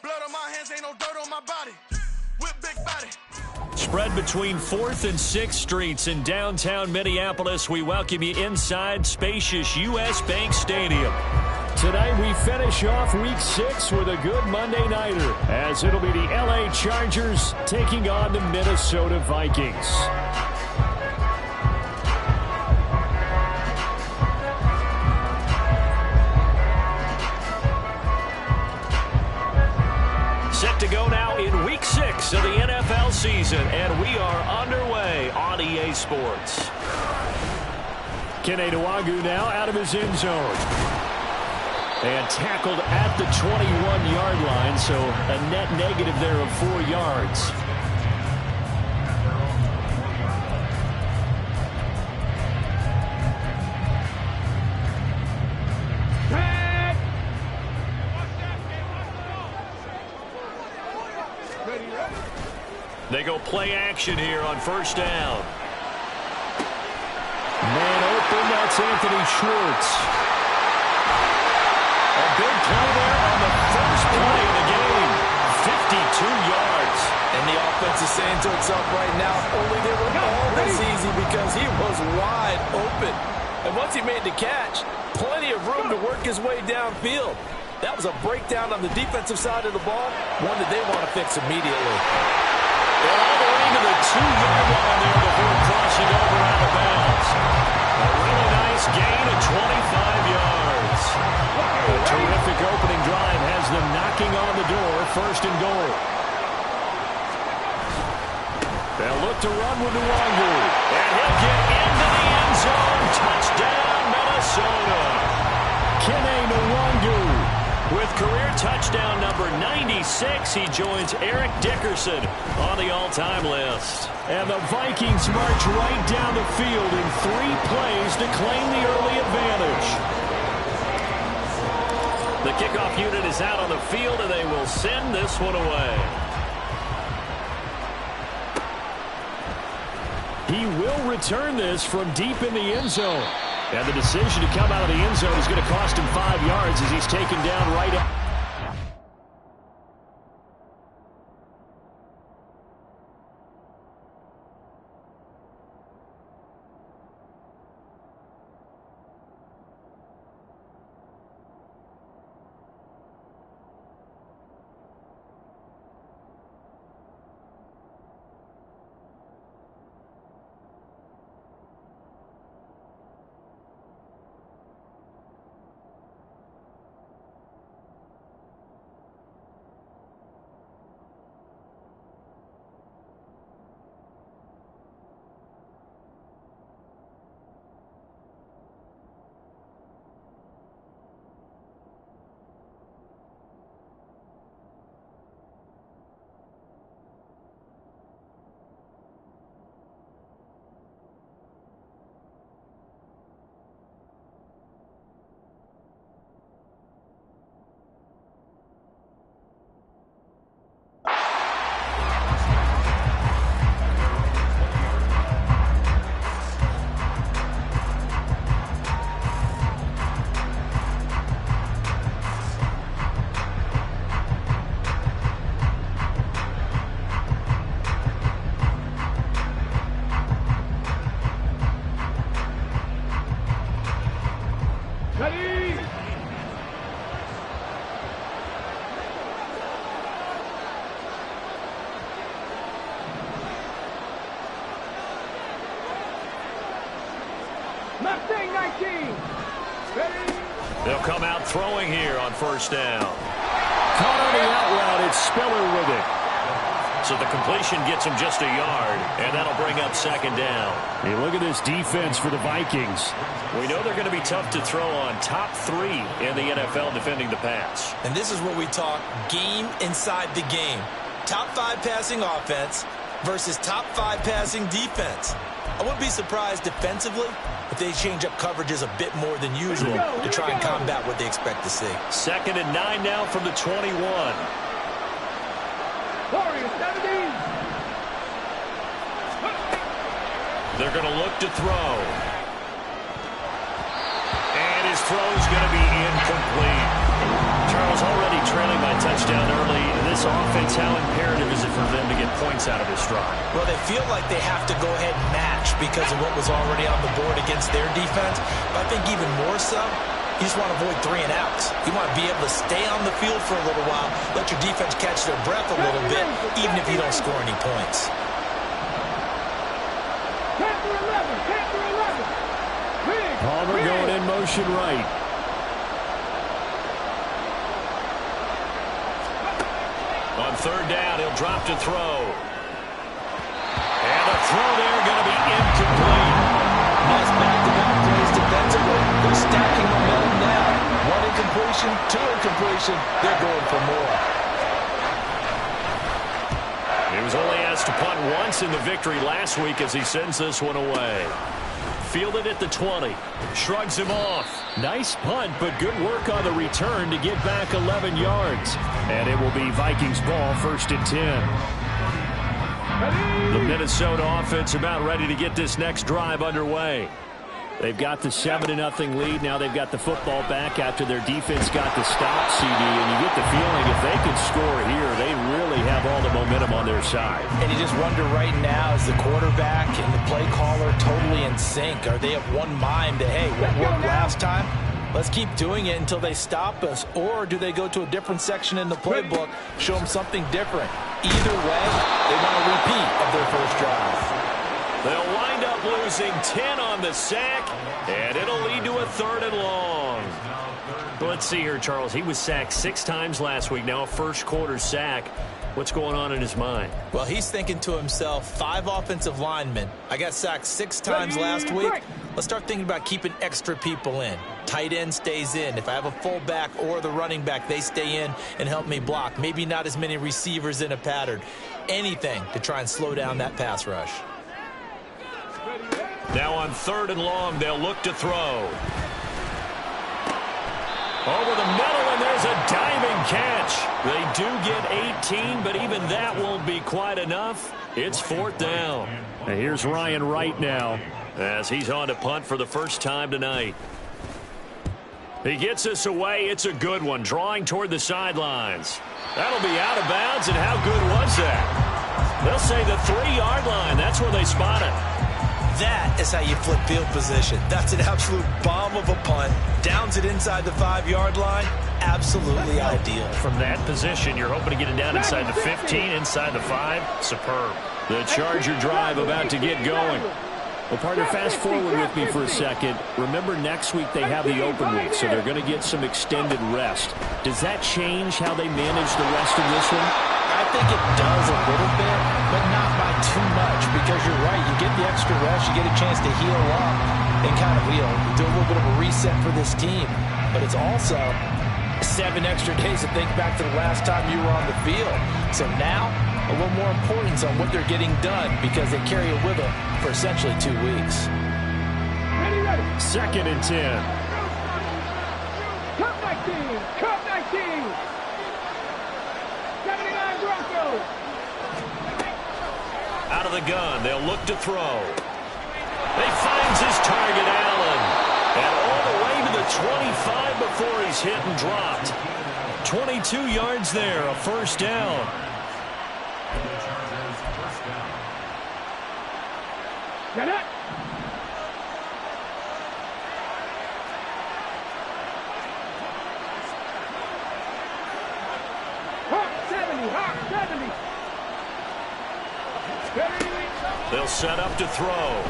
Blood on my hands, ain't no dirt on my body. With big body. Spread between 4th and 6th Streets in downtown Minneapolis. We welcome you inside spacious U.S. Bank Stadium. Tonight we finish off Week 6 with a good Monday nighter, as it'll be the L.A. Chargers taking on the Minnesota Vikings. Set to go now in Week 6 of the NFL season, and we are underway on EA Sports. Kene Nwangwu now out of his end zone. And tackled at the 21-yard line, so a net negative there of 4 yards. They go play action here on first down. Man open, that's Anthony Schwartz. A big play there on the first play of the game. 52 yards. And the offense is saying to itself right now, only they were all this easy because he was wide open. And once he made the catch, plenty of room to work his way downfield. That was a breakdown on the defensive side of the ball, one that they want to fix immediately. All the way to the 2-yard line there before crossing over out of bounds. A really nice gain of 25 yards. A terrific opening drive has them knocking on the door, first and goal. They'll look to run with Nwangwu. And he'll get into the end zone. Touchdown, Minnesota. Kene Nwangwu. With career touchdown number 96, he joins Eric Dickerson on the all-time list. And the Vikings march right down the field in 3 plays to claim the early advantage. The kickoff unit is out on the field, and they will send this one away. He will return this from deep in the end zone. And the decision to come out of the end zone is going to cost him 5 yards as he's taken down right up. They'll come out throwing here on first down. Caught on the out route. It's Spiller with it. So the completion gets him just a yard, and that'll bring up second down. Hey, look at this defense for the Vikings. We know they're going to be tough to throw on. Top 3 in the NFL defending the pass. And this is where we talk game inside the game. Top 5 passing offense versus top 5 passing defense. I wouldn't be surprised defensively if they change up coverages a bit more than usual to try and combat what they expect to see. 2nd and 9 now from the 21. They're going to look to throw. And his throw is going to be incomplete. Charles already trailing by touchdown early. this offense, how imperative is it for them to get points out of this drive? Well, they feel like they have to go ahead and match because of what was already on the board against their defense. But I think even more so, you just want to avoid 3 and outs. You want to be able to stay on the field for a little while, let your defense catch their breath a little bit, even if you don't score any points. Palmer going in motion right. On third down, he'll drop to throw. And the throw there going to be incomplete. Nice back-to-back plays defensively. They're stacking momentum now. 1 incompletion, 2 incompletion. They're going for more. He was only asked to punt once in the victory last week as he sends this one away. Fielded at the 20. Shrugs him off. Nice punt, but good work on the return to get back 11 yards. And it will be Vikings ball, 1st and 10. The Minnesota offense about ready to get this next drive underway. They've got the 7-0 lead. Now they've got the football back after their defense got the stop, CD. And you get the feeling if they can score here, they really have all the momentum on their side. And you just wonder right now, is the quarterback and the play caller totally in sync? Are they of one mind that, hey, what worked last time? Let's keep doing it until they stop us. Or do they go to a different section in the playbook, show them something different? Either way, they want a repeat of their first drive. They'll wind up losing 10 on the sack, and it'll lead to a 3rd and long. Let's see here, Charles. He was sacked 6 times last week. Now a first-quarter sack. What's going on in his mind? Well, he's thinking to himself, 5 offensive linemen. I got sacked 6 times last week. Let's start thinking about keeping extra people in. Tight end stays in. If I have a fullback or the running back, they stay in and help me block. Maybe not as many receivers in a pattern. Anything to try and slow down that pass rush. Now on 3rd and long, they'll look to throw. Over the middle, and there's a diving catch. They do get 18, but even that won't be quite enough. It's 4th down. And here's Ryan Wright now as he's on to punt for the first time tonight. He gets this away. It's a good one, drawing toward the sidelines. That'll be out of bounds, and how good was that? They'll say the 3-yard line. That's where they spot it. That is how you flip field position. That's an absolute bomb of a punt. Downs it inside the 5-yard line. Absolutely ideal. From that position, you're hoping to get it down inside the 15, inside the 5. Superb. The Charger drive about to get going. Well, partner, fast forward with me for a second. Remember, next week they have the open week, so they're going to get some extended rest. Does that change how they manage the rest of this one? I think it does a little bit, but not by too much, because you're right. You get the extra rest, you get a chance to heal up and kind of, do a little bit of a reset for this team. But it's also 7 extra days to think back to the last time you were on the field. So now, a little more importance on what they're getting done because they carry it with them for essentially 2 weeks. 2nd and 10. Cup 19! Cup 19! 79 Broncos! Out of the gun, they'll look to throw. He finds his target, Allen. And all the way to the 25 before he's hit and dropped. 22 yards there, a 1st down. Get it! Hawk 70! Hawk 70! They'll set up to throw. Oh,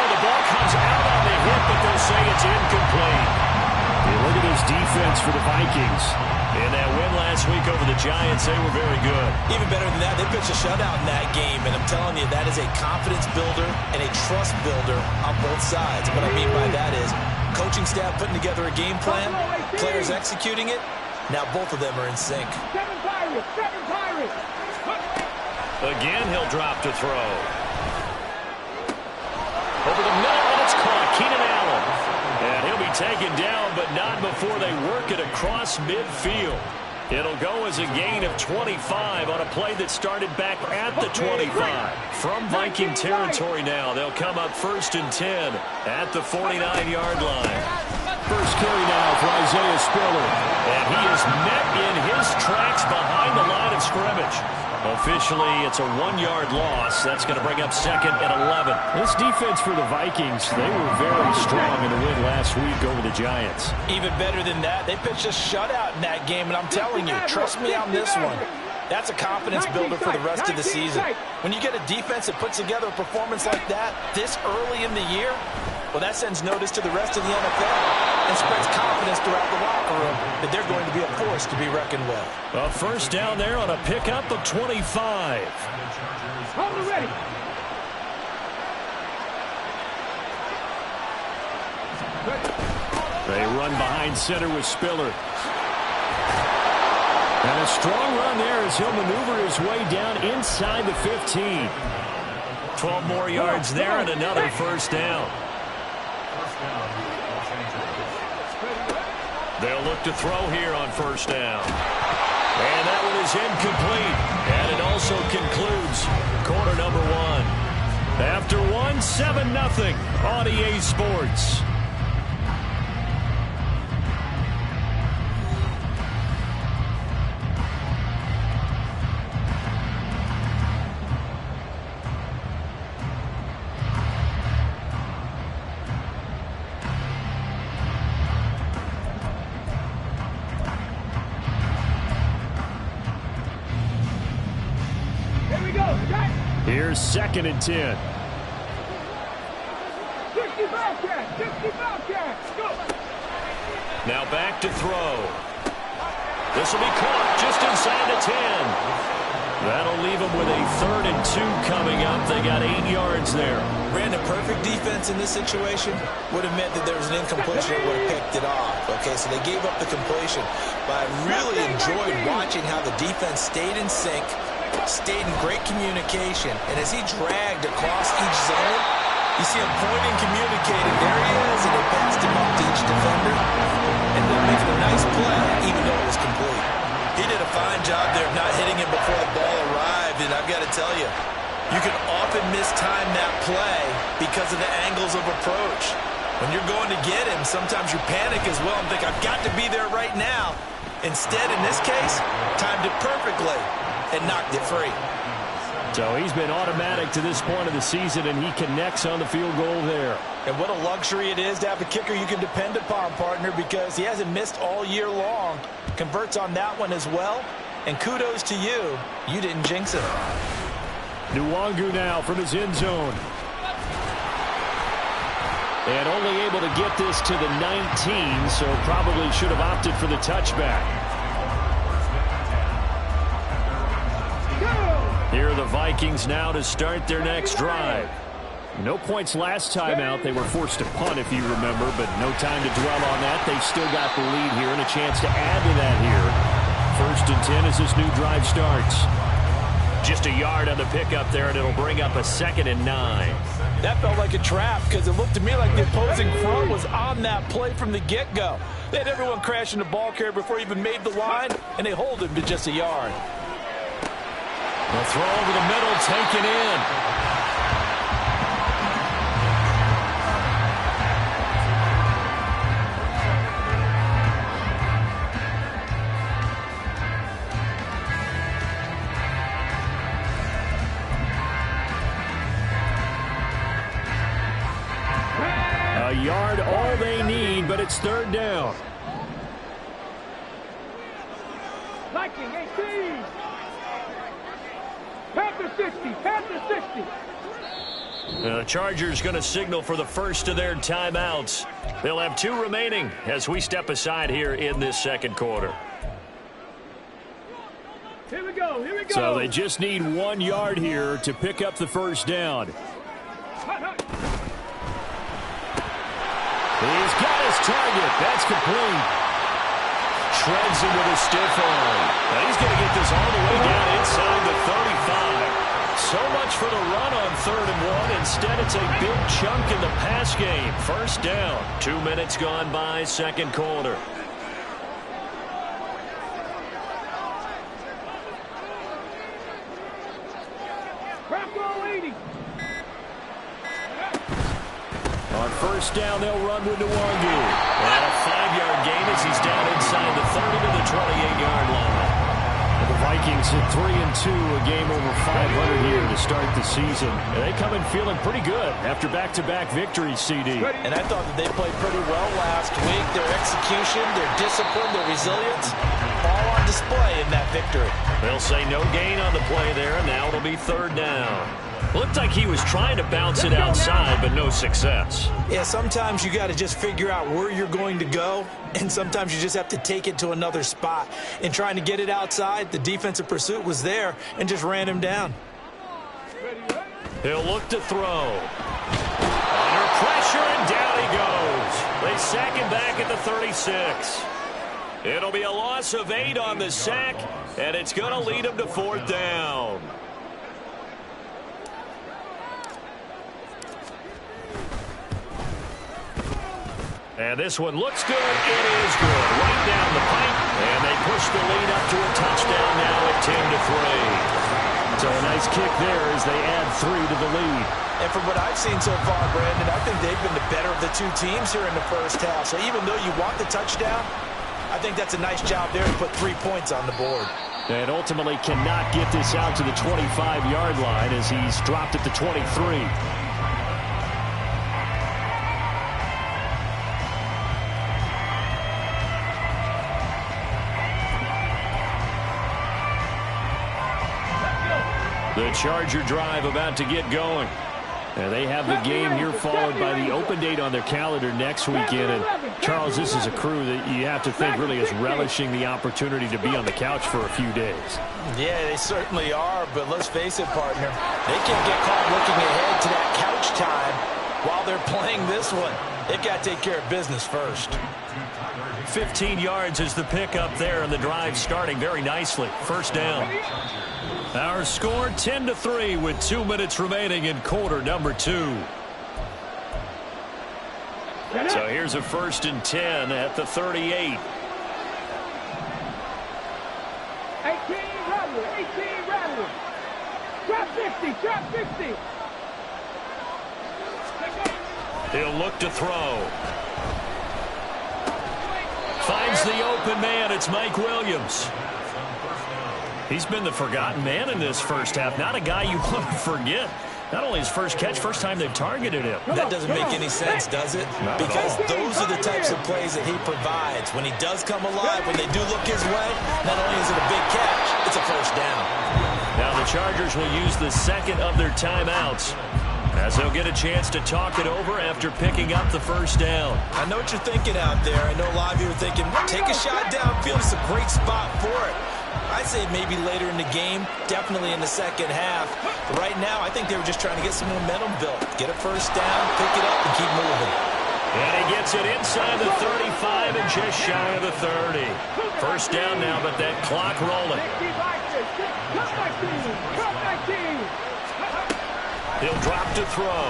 the ball comes out on the hit, but they'll say it's incomplete. You look at this defense for the Vikings. In that win last week over the Giants, they were very good. Even better than that, they pitched a shutout in that game, and I'm telling you, that is a confidence builder and a trust builder on both sides. What I mean by that is coaching staff putting together a game plan, players executing it. Now both of them are in sync. 7 Pirates! 7 Pirates! Again, he'll drop to throw. Over the middle, and it's caught. Keenan Allen. And he'll be taken down, but not before they work it across midfield. It'll go as a gain of 25 on a play that started back at the 25. From Viking territory now, they'll come up 1st and 10 at the 49-yard line. First carry now for Isaiah Spiller. And he is met in his tracks scrimmage. Officially, it's a 1-yard loss. That's going to bring up second and 11. This defense for the Vikings, they were very strong in the win last week over the Giants. Even better than that, they pitched a shutout in that game, and I'm telling you, trust me on this one. That's a confidence builder for the rest of the season. When you get a defense that puts together a performance like that this early in the year, well, that sends notice to the rest of the NFL and spreads confidence throughout the locker room that they're going to be a force to be reckoned with. A first down there on a pickup of 25. Hold it ready. They run behind center with Spiller. And a strong run there as he'll maneuver his way down inside the 15. 12 more yards there and another first down. They'll look to throw here on first down. And that one is incomplete. And it also concludes quarter number 1. After 1, 7-0 on EA Sports. Here's second and 10. 60 Bobcats, 60 Bobcats, go! Now back to throw. This will be caught just inside the 10. That'll leave them with a 3rd and 2 coming up. They got 8 yards there. Ran a perfect defense in this situation. Would have meant that there was an incompletion that would have picked it off. Okay, so they gave up the completion. But I really enjoyed watching how the defense stayed in sync, stayed in great communication, and as he dragged across each zone, you see him pointing, communicating. There he is, and they passed him up to each defender, and they're making a nice play, even though it was complete. He did a fine job there of not hitting him before the ball arrived, and I've got to tell you, you can often mistime that play because of the angles of approach. When you're going to get him, sometimes you panic as well and think, I've got to be there right now. Instead, in this case, timed it perfectly and knocked it free. So he's been automatic to this point of the season, and he connects on the field goal there. And what a luxury it is to have a kicker you can depend upon, partner, because he hasn't missed all year long. Converts on that one as well. And kudos to you. You didn't jinx it. Nwangu now from his end zone. And only able to get this to the 19, so probably should have opted for the touchback. Here are the Vikings now to start their next drive. No points last time out. They were forced to punt, if you remember, but no time to dwell on that. They've still got the lead here and a chance to add to that here. 1st and 10 as this new drive starts. Just a yard on the pickup there, and it'll bring up a 2nd and 9. That felt like a trap because it looked to me like the opposing front was on that play from the get-go. They had everyone crashing the ball carrier before he even made the line, and they hold him to just a yard. The throw over the middle, taken in. A yard, all they need, but it's 3rd down. Viking 18. Panther 60, Panther 60. The Chargers going to signal for the first of their timeouts. They'll have 2 remaining as we step aside here in this 2nd quarter. Here we go, here we go. So they just need 1 yard here to pick up the first down. He's got his target. That's complete. Shreds him with a stiff arm. Now he's going to get this all the way down inside the 35. So much for the run on 3rd and 1. Instead, it's a big chunk in the pass game. First down. 2 minutes gone by, 2nd quarter. On first down, they'll run with Nwangu. And a 5-yard gain as he's down inside the 30 to the 28-yard line. The Vikings at 3-2, a game over 500 here to start the season. And they come in feeling pretty good after back-to-back victories, CD. And I thought that they played pretty well last week. Their execution, their discipline, their resilience, all on display in that victory. They'll say no gain on the play there, and now it'll be third down. Looked like he was trying to bounce it outside, but no success. Yeah, sometimes you got to just figure out where you're going to go, and sometimes you just have to take it to another spot. In trying to get it outside, the defensive pursuit was there and just ran him down. He'll look to throw. Under pressure, and down he goes. They sack him back at the 36. It'll be a loss of 8 on the sack, and it's going to lead him to fourth down. And this one looks good. It is good. Right down the pipe. And they push the lead up to a touchdown now at 10-3. So a nice kick there as they add 3 to the lead. And from what I've seen so far, Brandon, I think they've been the better of the two teams here in the first half. So even though you want the touchdown, I think that's a nice job there to put 3 points on the board. And ultimately cannot get this out to the 25-yard line as he's dropped at the 23. The Charger drive about to get going. And they have the game here followed by the open date on their calendar next weekend. And, Charles, this is a crew that you have to think really is relishing the opportunity to be on the couch for a few days. Yeah, they certainly are, but let's face it, partner. They can't get caught looking ahead to that couch time while they're playing this one. They've got to take care of business first. 15 yards is the pickup there, and the drive starting very nicely. First down. Our score 10-3 with 2 minutes remaining in quarter number 2. So here's a 1st and 10 at the 38. 18 Rattler. Drop 50, drop 50. He'll look to throw. Finds the open man. It's Mike Williams. He's been the forgotten man in this first half. Not a guy you want to forget. Not only his first catch, first time they've targeted him. That doesn't make any sense, does it? Because those are the types of plays that he provides. When he does come alive, when they do look his way, not only is it a big catch, it's a first down. Now the Chargers will use the second of their timeouts as they'll get a chance to talk it over after picking up the first down. I know what you're thinking out there. I know a lot of you are thinking, take a shot downfield. It's a great spot for it. I'd say maybe later in the game, definitely in the second half. But right now, I think they were just trying to get some momentum built. Get a first down, pick it up, and keep moving. And he gets it inside the 35 and just shy of the 30. First down now, but that clock rolling. He'll drop to throw.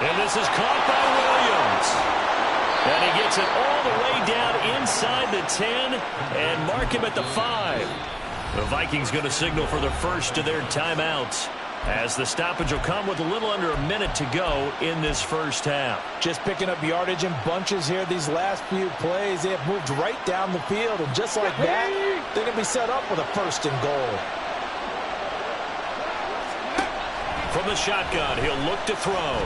And this is caught by Williams. And he gets it all the way down inside the 10 and mark him at the 5. The Vikings going to signal for the first of their timeouts as the stoppage will come with a little under a minute to go in this first half. Just picking up yardage in bunches here these last few plays. They have moved right down the field, and just like that, they're going to be set up with a first and goal. From the shotgun, he'll look to throw.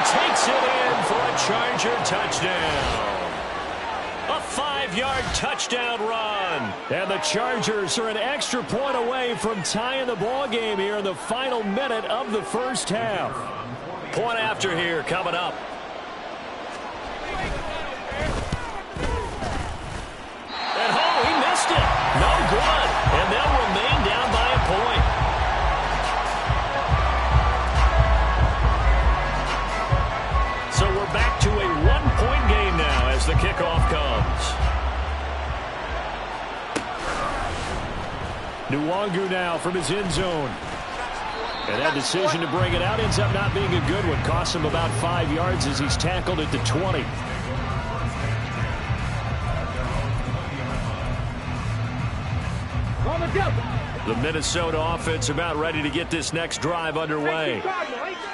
Takes it in for a Charger touchdown. A 5-yard touchdown run. And the Chargers are an extra point away from tying the ball game here in the final minute of the first half. Point after here coming up. And he missed it. No good. And they'll remain down by a point. So we're back to a 1-point game now as the kickoff comes. Nwangu now from his end zone. And that decision to bring it out ends up not being a good one. Costs him about 5 yards as he's tackled at the 20. The Minnesota offense about ready to get this next drive underway.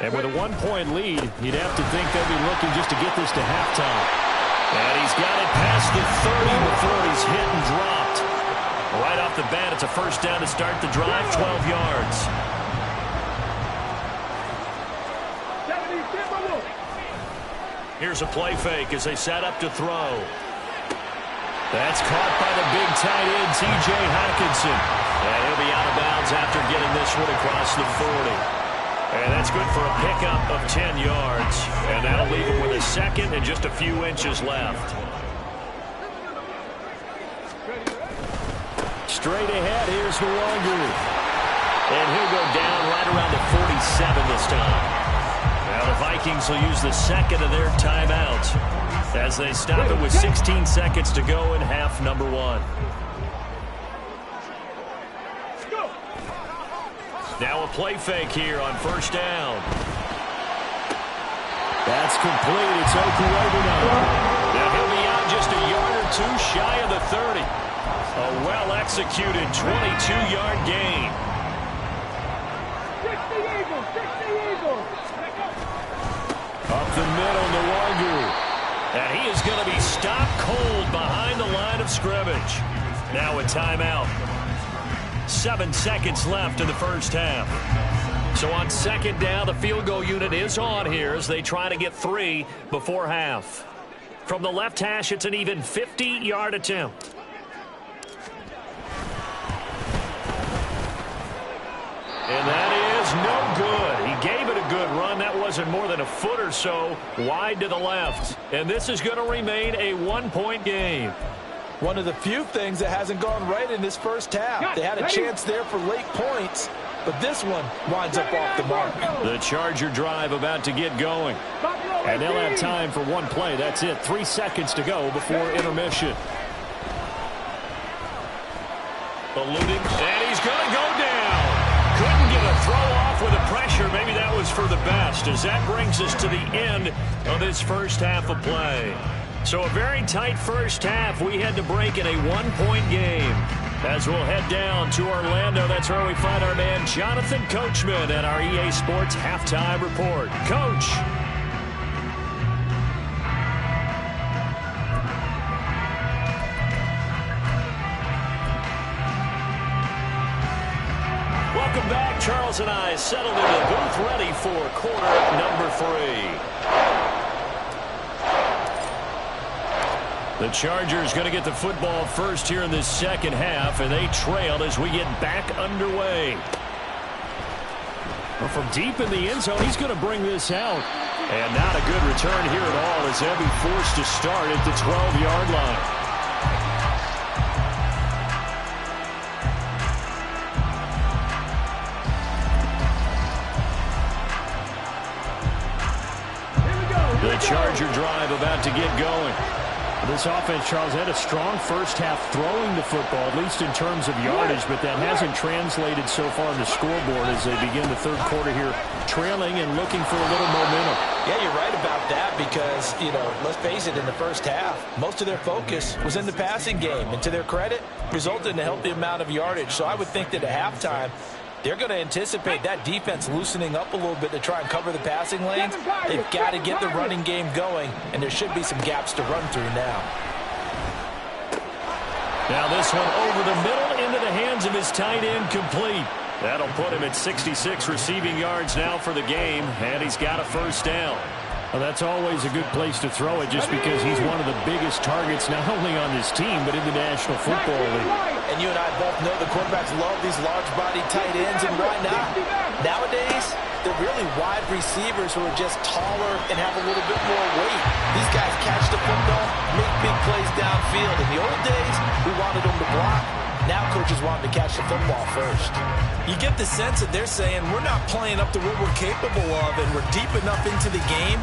And with a 1-point lead, you'd have to think they'll be looking just to get this to halftime. And he's got it past the 30 Right off the bat, it's a first down to start the drive, 12 yards. Here's a play fake as they set up to throw. That's caught by the big tight end, T.J. Hockenson. And he'll be out of bounds after getting this one across the 40. And that's good for a pickup of 10 yards. And that'll leave him with a second and just a few inches left. Straight ahead, here's Nwangu. And he'll go down right around the 47 this time. Now the Vikings will use the second of their timeouts as they stop it with 16 seconds to go in half number one. Now a play fake here on first down. That's complete. It's Okuegbunam. Now he'll be out just a yard or two shy of the 30. A well-executed 22-yard gain. 60 Eagles, 60 Eagles. Up the middle, Nwangu. And he is going to be stopped cold behind the line of scrimmage. Now a timeout. 7 seconds left in the first half. So on second down, the field goal unit is on here as they try to get 3 before half. From the left hash, it's an even 50-yard attempt. And that is no good. He gave it a good run. That wasn't more than a foot or so wide to the left. And this is going to remain a 1-point game. One of the few things that hasn't gone right in this first half. They had a chance there for late points, but this one winds up off the mark. The Charger drive about to get going. And they'll have time for one play. That's it. 3 seconds to go before intermission. Eluding, and he's going to go down. Couldn't get a throw off with the pressure. Maybe that was for the best, as that brings us to the end of this first half of play. So a very tight first half. We had to break in a 1-point game. As we'll head down to Orlando, that's where we find our man Jonathan Coachman at our EA Sports Halftime Report. Coach. Welcome back. Charles and I settled into the booth ready for quarter number 3. The Chargers going to get the football first here in this second half, and they trail as we get back underway. Well, from deep in the end zone, he's going to bring this out. And not a good return here at all as they'll be forced to start at the 12-yard line. The Charger drive about to get going. This offense, Charles, had a strong first half throwing the football, at least in terms of yardage, but that hasn't translated so far on the scoreboard as they begin the third quarter here, trailing and looking for a little momentum. Yeah, you're right about that because, let's face it, in the first half, most of their focus was in the passing game, and to their credit, resulted in a healthy amount of yardage. So I would think that at halftime, they're going to anticipate that defense loosening up a little bit to try and cover the passing lanes. They've got to get the running game going, and there should be some gaps to run through now. Now this one over the middle into the hands of his tight end, complete. That'll put him at 66 receiving yards now for the game, and he's got a first down. Well, that's always a good place to throw it just because he's one of the biggest targets not only on this team but in the National Football League. And you and I both know the quarterbacks love these large-body tight ends, and why not? Nowadays, they're really wide receivers who are just taller and have a little bit more weight. These guys catch the football, make big plays downfield. In the old days, we wanted them to block. Now coaches want them to catch the football first. You get the sense that they're saying we're not playing up to what we're capable of, and we're deep enough into the game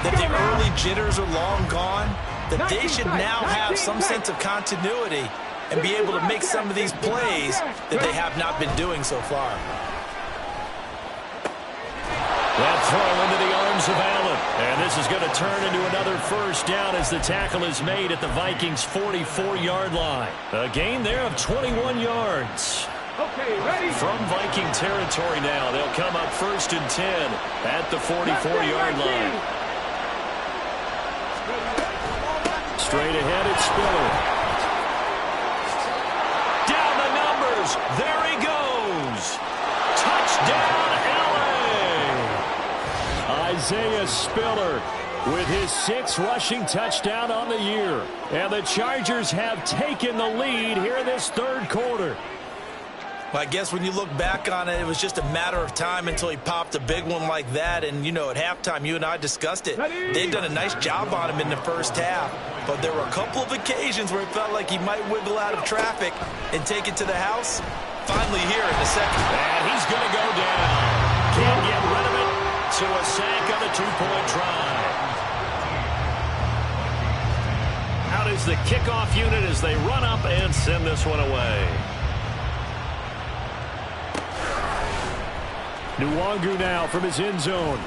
that the early jitters are long gone, that they should now have some sense of continuity and be able to make some of these plays that they have not been doing so far. That throw into the arms of Allen. And this is going to turn into another first down as the tackle is made at the Vikings' 44-yard line. A gain there of 21 yards. Okay, ready? From Viking territory now, they'll come up 1st and 10 at the 44-yard line. Straight ahead, it's Spiller. Isaiah Spiller with his 6th rushing touchdown on the year. And the Chargers have taken the lead here in this third quarter. Well, I guess when you look back on it, it was just a matter of time until he popped a big one like that. And, you know, at halftime, you and I discussed it. They'd done a nice job on him in the first half. But there were a couple of occasions where it felt like he might wiggle out of traffic and take it to the house. Finally here in the second. And he's going to go down. Can't get rid of it. To a sack on the 2-point try. Out is the kickoff unit as they run up and send this one away. Nwangu now from his end zone.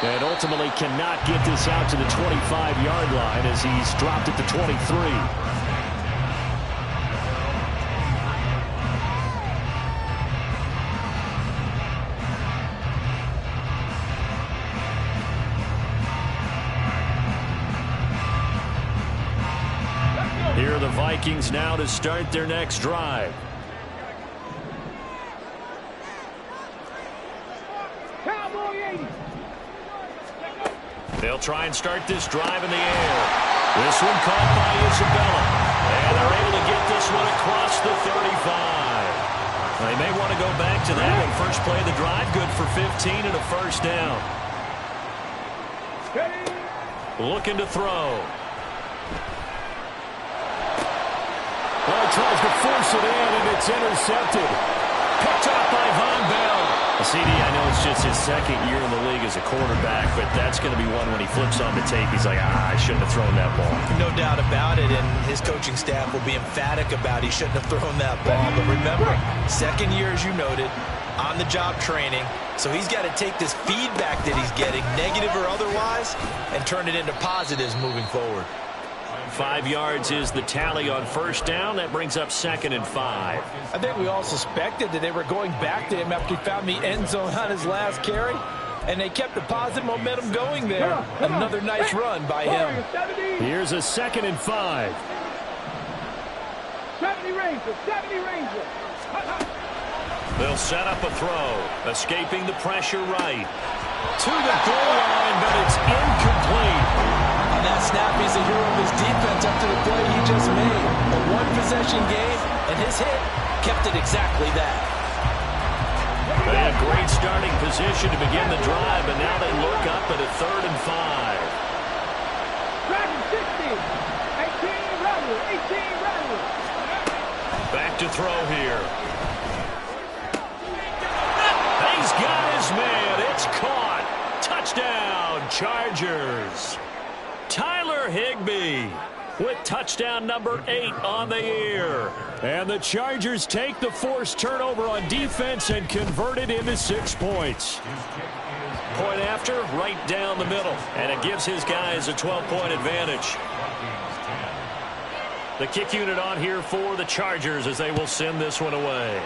And ultimately cannot get this out to the 25-yard line as he's dropped at the 23. Here are the Vikings now to start their next drive. They'll try and start this drive in the air. This one caught by Isabella. And they're able to get this one across the 35. They may want to go back to that one. First play of the drive, good for 15 and a first down. Looking to throw. Well, he tries to force it in, and it's intercepted. Picked up by Von Bell. CD, I know it's just his second year in the league as a quarterback, but that's going to be one when he flips on the tape. He's like, I shouldn't have thrown that ball. No doubt about it, and his coaching staff will be emphatic about he shouldn't have thrown that ball. But remember, second year, as you noted, on-the-job training, so he's got to take this feedback that he's getting, negative or otherwise, and turn it into positives moving forward. 5 yards is the tally on first down. That brings up 2nd and 5. I think we all suspected that they were going back to him after he found the end zone on his last carry, and they kept the positive momentum going there. Another nice run by him. Here's a 2nd and 5. 70 Ranger. They'll set up a throw, escaping the pressure right. To the goal line, but it's incomplete. On that snap, he's a hero of his defense after the play he just made. A one-possession game, and his hit kept it exactly that. They had a great starting position to begin the drive, but now they look up at a 3rd and 5. Dragon 60. 18 Rattler. Back to throw here. He's got his man. It's caught. Touchdown, Chargers. Tyler Higbee with touchdown number 8 on the year. And the Chargers take the forced turnover on defense and convert it into 6 points. Point after, right down the middle. And it gives his guys a 12-point advantage. The kick unit on here for the Chargers as they will send this one away.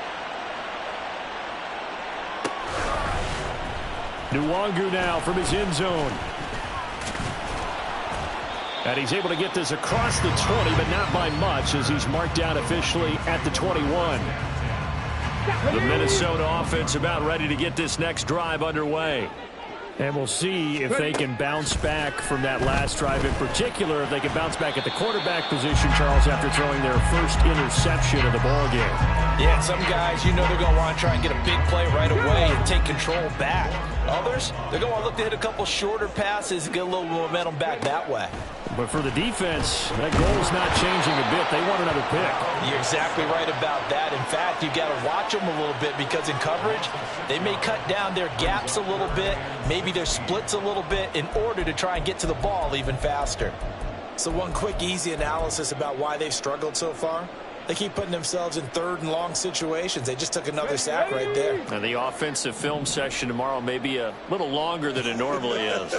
Nwangu now from his end zone. And he's able to get this across the 20, but not by much as he's marked down officially at the 21. The Minnesota offense about ready to get this next drive underway. And we'll see if they can bounce back from that last drive in particular, if they can bounce back at the quarterback position, Charles, after throwing their first interception of the ball game. Yeah, some guys, you know they're going to want to try and get a big play right away and take control back. Others, they're going to want to look to hit a couple shorter passes and get a little momentum back that way. But for the defense, that goal's not changing a bit. They want another pick. You're exactly right about that. In fact, you've got to watch them a little bit because in coverage, they may cut down their gaps a little bit, maybe their splits a little bit in order to try and get to the ball even faster. So one quick, easy analysis about why they've struggled so far. They keep putting themselves in 3rd and long situations. They just took another sack right there. And the offensive film session tomorrow may be a little longer than it normally is.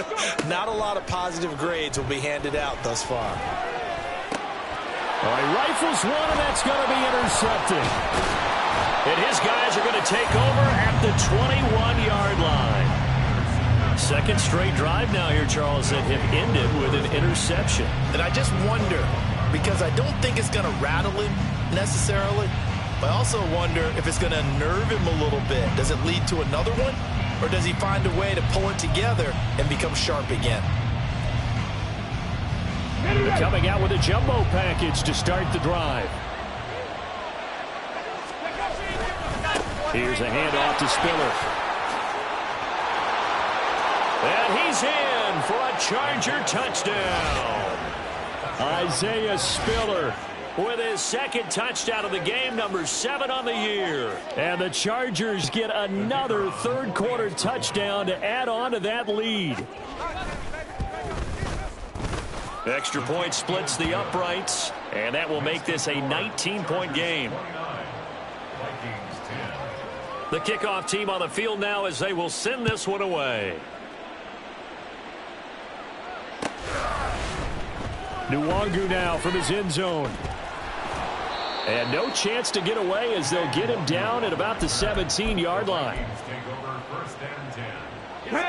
Not a lot of positive grades will be handed out thus far. All right, rifles one, and that's going to be intercepted. And his guys are going to take over at the 21-yard line. Second straight drive now here, Charles, that have ended with an interception. And I just wonder, because I don't think it's going to rattle him necessarily, but I also wonder if it's going to unnerve him a little bit. Does it lead to another one? or does he find a way to pull it together and become sharp again? They're coming out with a jumbo package to start the drive. Here's a handoff to Spiller. And he's in for a Charger touchdown. Isaiah Spiller with his second touchdown of the game, number 7 on the year. And the Chargers get another third-quarter touchdown to add on to that lead. Extra point splits the uprights, and that will make this a 19-point game. The kickoff team on the field now as they will send this one away. Nwangu now from his end zone. And no chance to get away as they'll get him down at about the 17-yard line.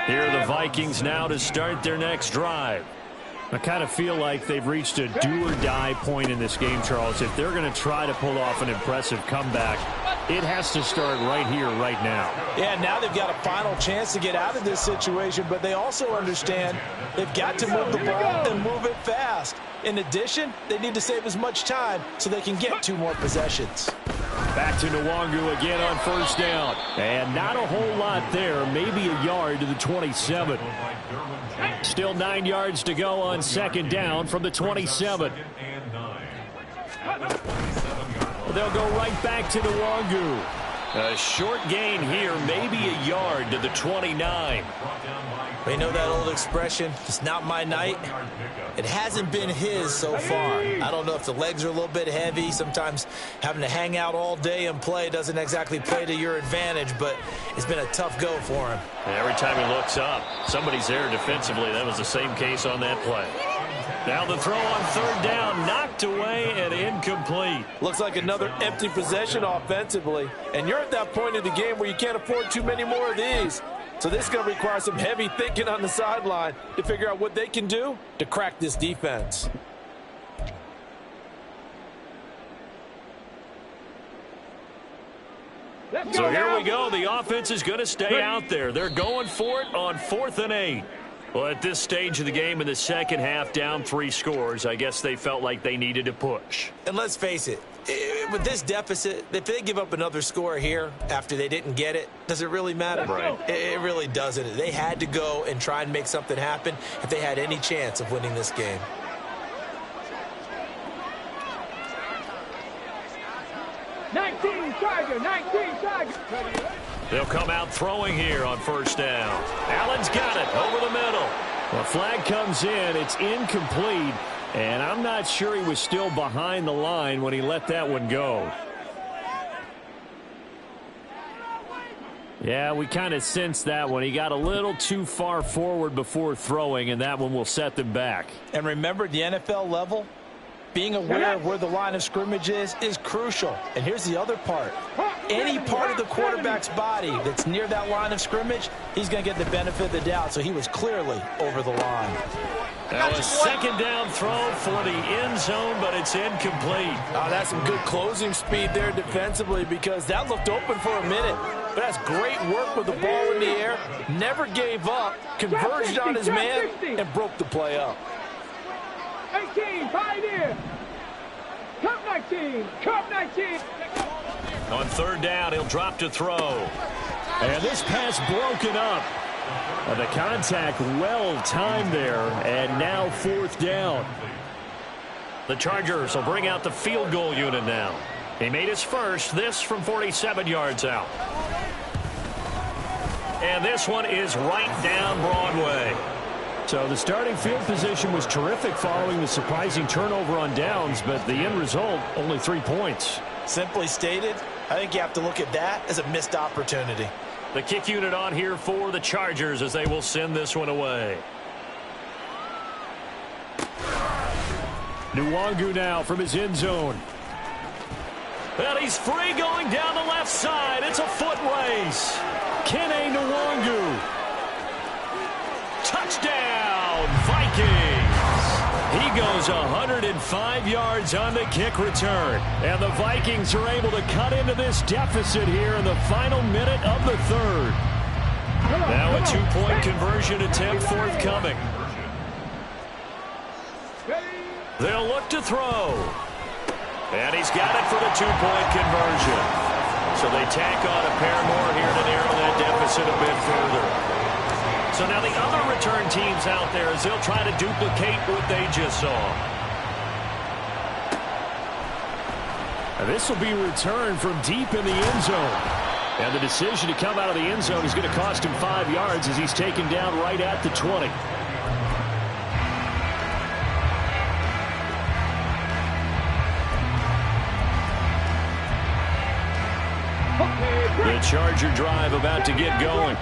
Here are the Vikings now to start their next drive. I kind of feel like they've reached a do-or-die point in this game, Charles. If they're going to try to pull off an impressive comeback, it has to start right here, right now. Yeah, now they've got a final chance to get out of this situation, but they also understand they've got to move the ball and move it fast. In addition, they need to save as much time so they can get 2 more possessions. Back to Nwangu again on first down. And not a whole lot there, maybe a yard to the 27. Still 9 yards to go on second down from the 27. They'll go right back to Nwangu. A short gain here, maybe a yard to the 29. We know that old expression, it's not my night. It hasn't been his so far. I don't know if the legs are a little bit heavy. Sometimes having to hang out all day and play doesn't exactly play to your advantage, but it's been a tough go for him. Every time he looks up, somebody's there defensively. That was the same case on that play. Now the throw on third down, knocked away and incomplete. Looks like another empty possession offensively. And you're at that point in the game where you can't afford too many more of these. So this is going to require some heavy thinking on the sideline to figure out what they can do to crack this defense. So here we go. The offense is going to stay out there. They're going for it on 4th and 8. Well, at this stage of the game in the second half, down 3 scores, I guess they felt like they needed to push. And let's face it, with this deficit, if they give up another score here after they didn't get it, does it really matter? Right. It really doesn't. They had to go and try and make something happen if they had any chance of winning this game. Charger, 19 Charger. They'll come out throwing here on first down. Allen's got it over the middle. The flag comes in. It's incomplete. And I'm not sure he was still behind the line when he let that one go. Yeah, we kind of sensed that one. He got a little too far forward before throwing, and that one will set them back. And remember, the NFL level, being aware of where the line of scrimmage is crucial. And here's the other part. Any part of the quarterback's body that's near that line of scrimmage, he's going to get the benefit of the doubt. So he was clearly over the line. That was second down throw for the end zone, but it's incomplete. Oh, that's some good closing speed there defensively because that looked open for a minute. But that's great work with the ball in the air. Never gave up, converged on his man, and broke the play up. 18, Pioneer. Cup 19, Cup 19. On third down, he'll drop to throw. And this pass broken up. The contact well timed there, and now fourth down. The Chargers will bring out the field goal unit now. He made his first, this from 47 yards out. And this one is right down Broadway. So the starting field position was terrific following the surprising turnover on downs, but the end result, only 3 points. Simply stated, I think you have to look at that as a missed opportunity. The kick unit on here for the Chargers as they will send this one away. Nwangu now from his end zone. And he's free going down the left side. It's a foot race. Kene Nwangu. Touchdown, Vikings. He goes 105 yards on the kick return. And the Vikings are able to cut into this deficit here in the final minute of the third. Now a two-point conversion attempt forthcoming. They'll look to throw. And he's got it for the two-point conversion. So they tack on a pair more here to narrow that deficit a bit further. So now the other return teams out there as they'll try to duplicate what they just saw. And this will be returned from deep in the end zone. And the decision to come out of the end zone is going to cost him 5 yards as he's taken down right at the 20. The Charger drive about to get going.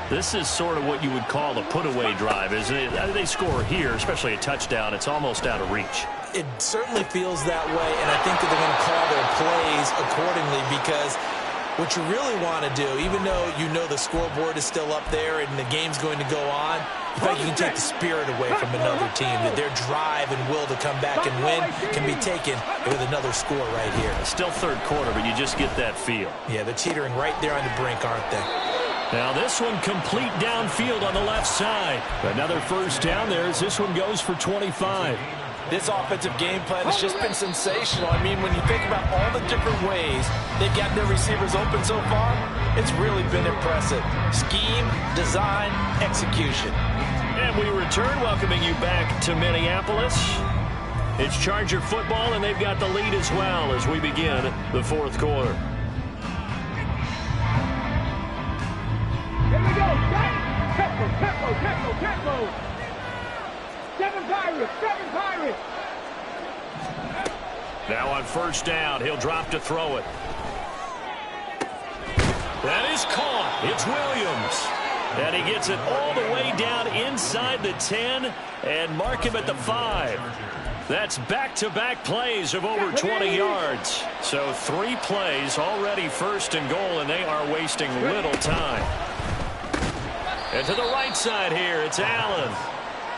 This is sort of what you would call a put-away drive, isn't it? They score here, especially a touchdown. It's almost out of reach. It certainly feels that way, and I think that they're going to call their plays accordingly because what you really want to do, even though you know the scoreboard is still up there and the game's going to go on, you think you can take the spirit away from another team, that their drive and will to come back and win can be taken with another score right here. Still third quarter, but you just get that feel. Yeah, they're teetering right there on the brink, aren't they? Now this one complete downfield on the left side. Another first down there as this one goes for 25. This offensive game plan has just been sensational. I mean, when you think about all the different ways they've got their receivers open so far, it's really been impressive. Scheme, design, execution. And we return, welcoming you back to Minneapolis. It's Charger football, and they've got the lead as well as we begin the fourth quarter. Here we go, tempo. 7 Pirates. Now on first down, he'll drop to throw it. That is caught. It's Williams. And he gets it all the way down inside the 10 and mark him at the 5. That's back-to-back plays of over 20 yards. So 3 plays already first and goal, and they are wasting little time. And to the right side here, it's Allen.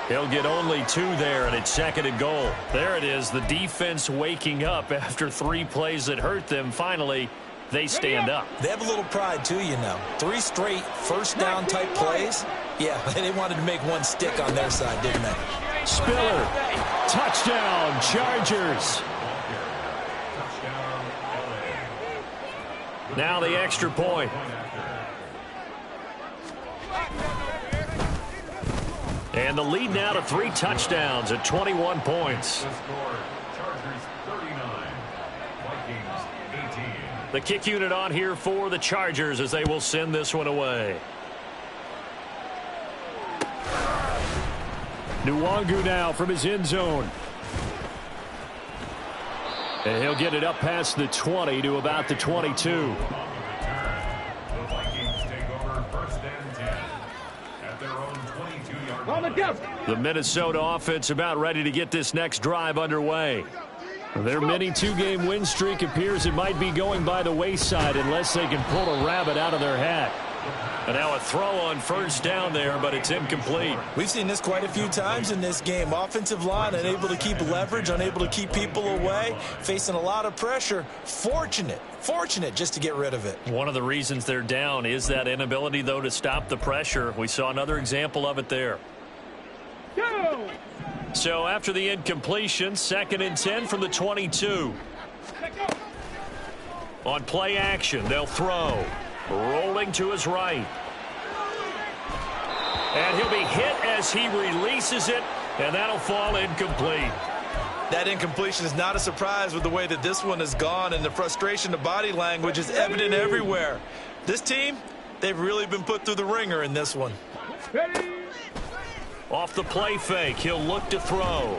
He'll get only 2 there, and it's second and goal. There it is, the defense waking up after 3 plays that hurt them. Finally, they stand up. They have a little pride, too, you know. 3 straight first down type plays. Yeah, they wanted to make one stick on their side, didn't they? Spiller, touchdown, Chargers. Now the extra point. And the lead now to 3 touchdowns at 21 points. The kick unit on here for the Chargers as they will send this one away. Nwangu now from his end zone. And he'll get it up past the 20 to about the 22. The Minnesota offense about ready to get this next drive underway. Their mini 2-game win streak appears it might be going by the wayside unless they can pull a rabbit out of their hat. And now a throw on first down there, but it's incomplete. We've seen this quite a few times in this game. Offensive line unable to keep leverage, unable to keep people away, facing a lot of pressure. Fortunate just to get rid of it. One of the reasons they're down is that inability, though, to stop the pressure. We saw another example of it there. So after the incompletion, 2nd and 10 from the 22. On play action, they'll throw. Rolling to his right. And he'll be hit as he releases it, and that'll fall incomplete. That incompletion is not a surprise with the way that this one has gone, and the frustration, the body language is evident everywhere. This team, they've really been put through the ringer in this one. Off the play fake, he'll look to throw.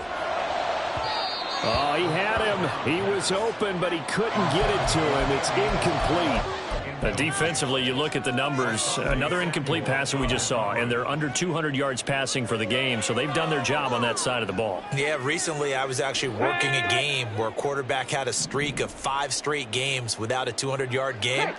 Oh, he had him. He was open, but he couldn't get it to him. It's incomplete. Defensively, you look at the numbers. Another incomplete pass that we just saw, and they're under 200 yards passing for the game, so they've done their job on that side of the ball. Yeah, recently I was actually working a game where a quarterback had a streak of 5 straight games without a 200-yard game,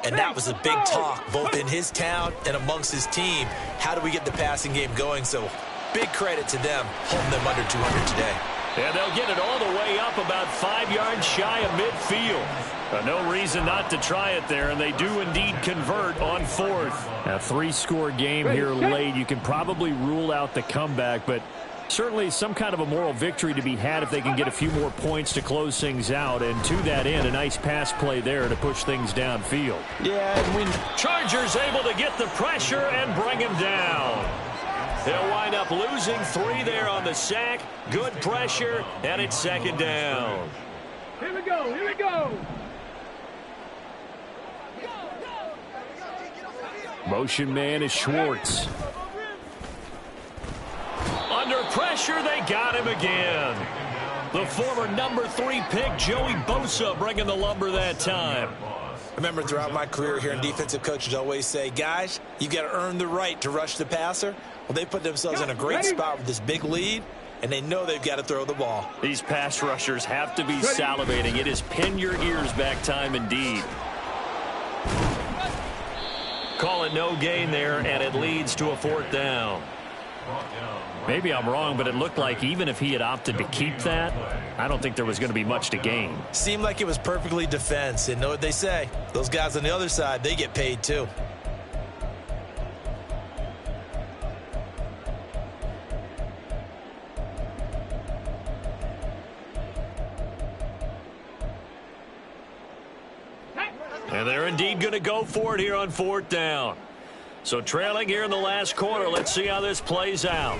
and that was a big talk both in his town and amongst his team. How do we get the passing game going? So big credit to them holding them under 200 today. And they'll get it all the way up about 5 yards shy of midfield. No reason not to try it there, and they do indeed convert on 4th. A 3-score game here late. You can probably rule out the comeback, but certainly some kind of a moral victory to be had if they can get a few more points to close things out. And to that end, a nice pass play there to push things downfield. Yeah, and when Chargers able to get the pressure and bring him down. They'll wind up losing 3 there on the sack. Good pressure, and it's 2nd down. Here we go, here we go. Motion man is Schwartz. Under pressure, they got him again. The former number 3 pick, Joey Bosa, bringing the lumber that time. remember throughout my career hearing defensive coaches always say, guys, you got to earn the right to rush the passer. Well, they put themselves in a great spot with this big lead, and they know they've got to throw the ball. These pass rushers have to be salivating. It is pin your ears back time indeed. Call it no gain there, and it leads to a 4th down. Maybe I'm wrong, but it looked like even if he had opted to keep that, I don't think there was going to be much to gain. Seemed like it was perfectly defense. And know what they say? Those guys on the other side, they get paid too. And they're indeed going to go for it here on 4th down. So trailing here in the last quarter. Let's see how this plays out.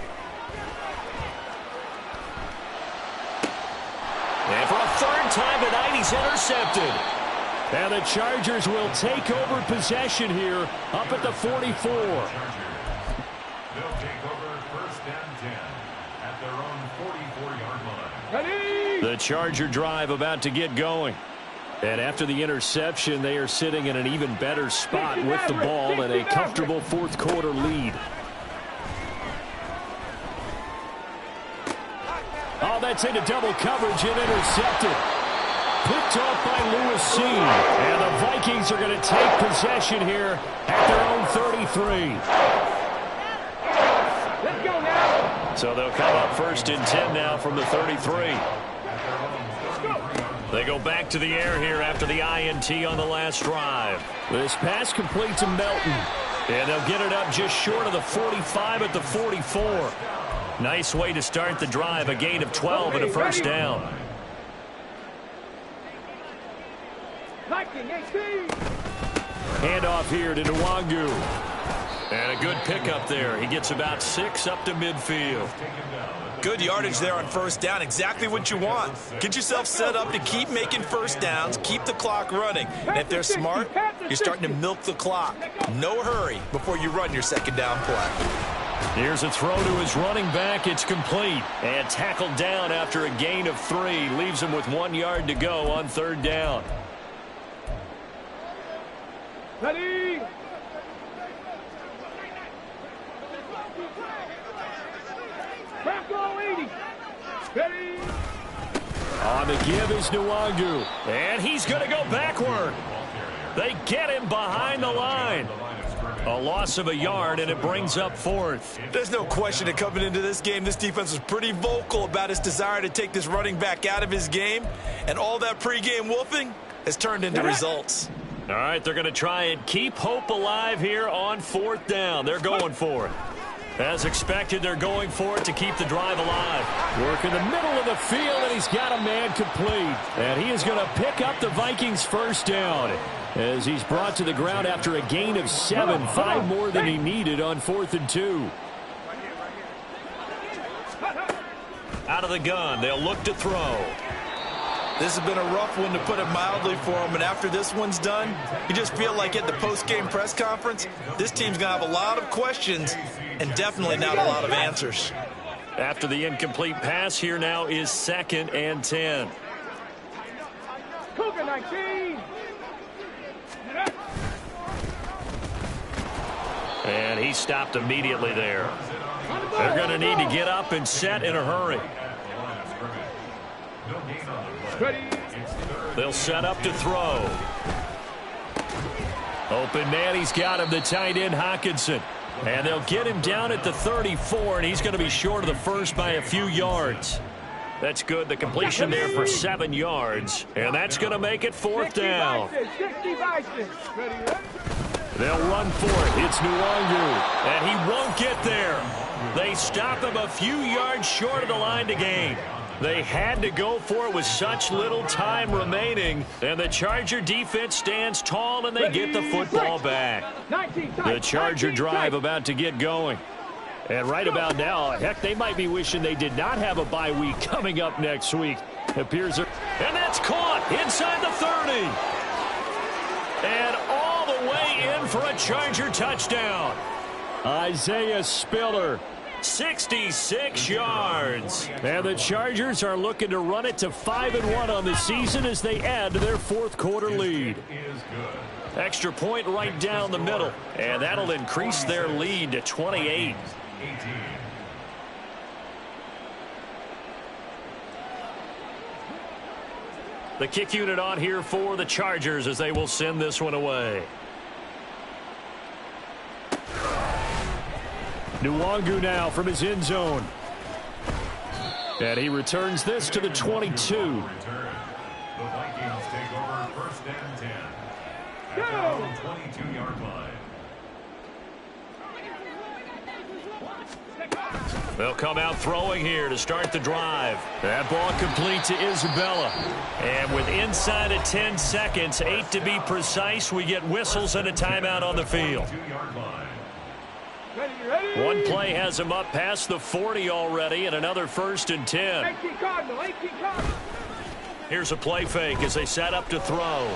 And for a 3rd time tonight, he's intercepted. And the Chargers will take over possession here up at the 44. They'll take over 1st and 10 at their own 44-yard line. Ready? The Charger drive about to get going. And after the interception, they are sitting in an even better spot with the ball and a comfortable 4th quarter lead. Oh, that's into double coverage and intercepted. Picked off by Lewis C. And the Vikings are going to take possession here at their own 33. Let's go now. So they'll come up 1st and 10 now from the 33. They go back to the air here after the INT on the last drive. This pass complete to Melton. And they'll get it up just short of the 45 at the 44. Nice way to start the drive. A gain of 12 and a 1st down. Handoff here to Nwangu. And a good pickup there. He gets about 6 up to midfield. Good yardage there on 1st down. Exactly what you want. Get yourself set up to keep making 1st downs. Keep the clock running. And if they're smart, you're starting to milk the clock. No hurry before you run your 2nd down play. Here's a throw to his running back. It's complete. And tackled down after a gain of 3. Leaves him with 1 yard to go on 3rd down. Ready? Back 80. Ready? On the give is Nwangu. And he's going to go backward. They get him behind the line. A loss of a yard, and it brings up 4th. There's no question that coming into this game, this defense was pretty vocal about its desire to take this running back out of his game. And all that pregame wolfing has turned into results. All right, they're going to try and keep hope alive here on 4th down. They're going for it. As expected, they're going for it to keep the drive alive. Work in the middle of the field, and he's got a man complete. And he is going to pick up the Vikings' 1st down as he's brought to the ground after a gain of 7, 5 more than he needed on 4th and 2. Out of the gun, they'll look to throw. This has been a rough one, to put it mildly, for him. And after this one's done, you just feel like at the post-game press conference, this team's going to have a lot of questions and definitely not a lot of answers. After the incomplete pass, here now is 2nd and 10. Cougar 19. And he stopped immediately there. They're going to need to get up and set in a hurry. Ready? They'll set up to throw. Open man, he's got him, the tight end Hockenson. And they'll get him down at the 34, and he's going to be short of the 1st by a few yards. That's good. The completion there for 7 yards. And that's going to make it 4th down. 65. Ready. They'll run for it. It's Nwangu. And he won't get there. They stop him a few yards short of the line to gain. They had to go for it with such little time remaining. And the Charger defense stands tall, and they get the football back. The Charger drive about to get going. And right about now, heck, they might be wishing they did not have a bye week coming up next week. Appears, and that's caught inside the 30. And all the way in for a Charger touchdown. Isaiah Spiller, 66 yards. And the Chargers are looking to run it to 5-1 on the season as they add to their 4th quarter lead. Extra point right down the middle. And that'll increase their lead to 28. The kick unit on here for the Chargers as they will send this one away. Nwangu now from his end zone. And he returns this to the 22. The Vikings take over 1st and 10 at their own 22-yard line. They'll come out throwing here to start the drive. That ball complete to Isabella. And with inside of 10 seconds, 8 to be precise, we get whistles and a timeout on the field. One play has him up past the 40 already, and another 1st and 10. Here's a play fake as they set up to throw.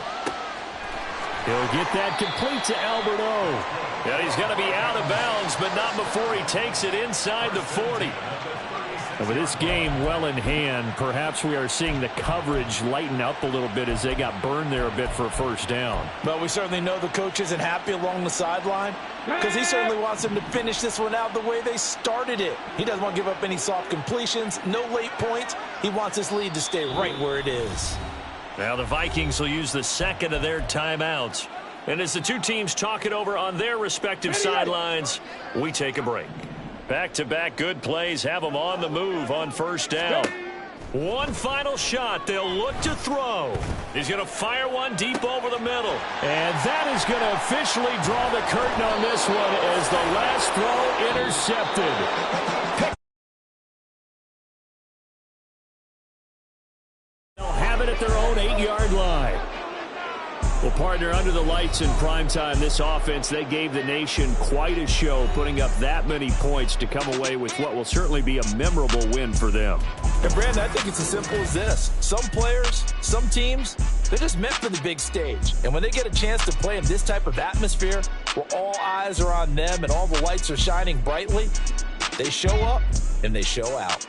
He'll get that complete to Alberto. And he's going to be out of bounds, but not before he takes it inside the 40. And with this game well in hand, perhaps we are seeing the coverage lighten up a little bit as they got burned there a bit for a 1st down. But we certainly know the coach isn't happy along the sideline because he certainly wants them to finish this one out the way they started it. He doesn't want to give up any soft completions, no late points. He wants this lead to stay right where it is. Now the Vikings will use the 2nd of their timeouts. And as the two teams talk it over on their respective sidelines, we take a break. Back-to-back good plays have them on the move on 1st down. One final shot. They'll look to throw. He's going to fire one deep over the middle. And that is going to officially draw the curtain on this one as the last throw intercepted. They'll have it at their own 8-yard line. Well, partner, under the lights in primetime, this offense, they gave the nation quite a show, putting up that many points to come away with what will certainly be a memorable win for them. And, Brandon, I think it's as simple as this. Some players, some teams, they're just meant for the big stage. And when they get a chance to play in this type of atmosphere where all eyes are on them and all the lights are shining brightly, they show up and they show out.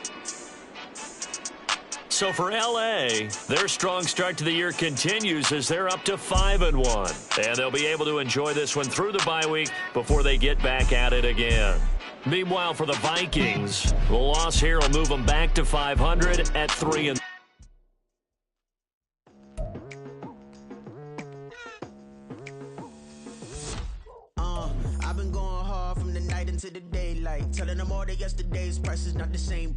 So for L.A., their strong start to the year continues as they're up to 5-1. And they'll be able to enjoy this one through the bye week before they get back at it again. Meanwhile, for the Vikings, the loss here will move them back to 500 at 3-3. I've been going hard from the night into the daylight, telling them all that yesterday's price is not the same.